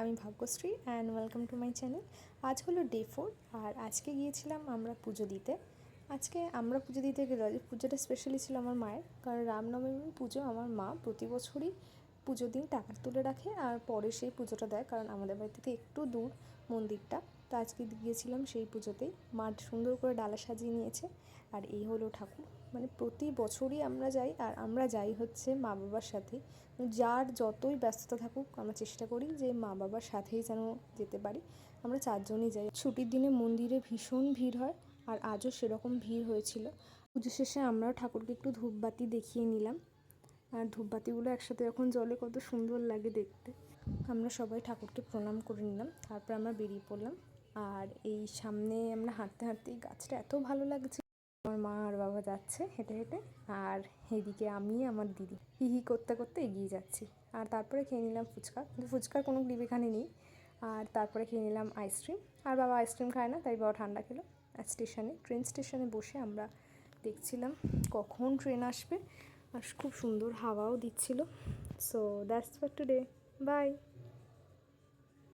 আমি Bhagyashree and welcome to my channel. আজ হলো ডে 4 আর আজকে গিয়েছিলাম আমরা পুজো দিতে। আজকে আমরা পুজো দিতে গেলে পুজোটা স্পেশালি ছিল আমার মায়ের, কারণ রামনবমী পুজো আমার মা প্রতি বছরই পুজোর দিন টাকা তুলে রাখে আর পরে সেই পুজোটা দেয়, কারণ আমাদের বাড়ি থেকে একটু দূর মন্দিরটা। তো আজকে গিয়েছিলাম সেই পুজোতেই। মা সুন্দর করে ডালা সাজিয়ে নিয়েছে আর এই হলো ঠাকুর। মানে প্রতি বছরই আমরা যাই, আর আমরা যাই হচ্ছে মা বাবার সাথে। যার যতই ব্যস্ততা থাকুক আমরা চেষ্টা করি যে মা বাবার সাথেই যেন যেতে পারি। আমরা 4 জনই যাই। ছুটির দিনে মন্দিরে ভীষণ ভিড় হয় আর আজও সেরকম ভিড় হয়েছিল। পুজো শেষে আমরাও ঠাকুরকে একটু ধূপবাতি দেখিয়ে নিলাম, আর ধূপবাতিগুলো একসাথে যখন জ্বলে কত সুন্দর লাগে দেখতে। আমরা সবাই ঠাকুরকে প্রণাম করে নিলাম, তারপর আমরা বেরিয়ে পড়লাম। আর এই সামনে আমরা হাঁটতে হাঁটতে এই গাছটা এত ভালো লাগছে। আমার মা আর বাবা যাচ্ছে হেঁটে হেঁটে, আর এদিকে আমি আমার দিদি হি হি করতে করতে এগিয়ে যাচ্ছি। আর তারপরে খেয়ে নিলাম ফুচকা, কিন্তু ফুচকার কোনো ক্লিপ এখানে নেই। আর তারপরে খেয়ে নিলাম আইসক্রিম, আর বাবা আইসক্রিম খায় না তাই বাবা ঠান্ডা খেলো। আর ট্রেন স্টেশনে বসে আমরা দেখছিলাম কখন ট্রেন আসবে, আর খুব সুন্দর হাওয়াও দিচ্ছিল। So that's for today, by.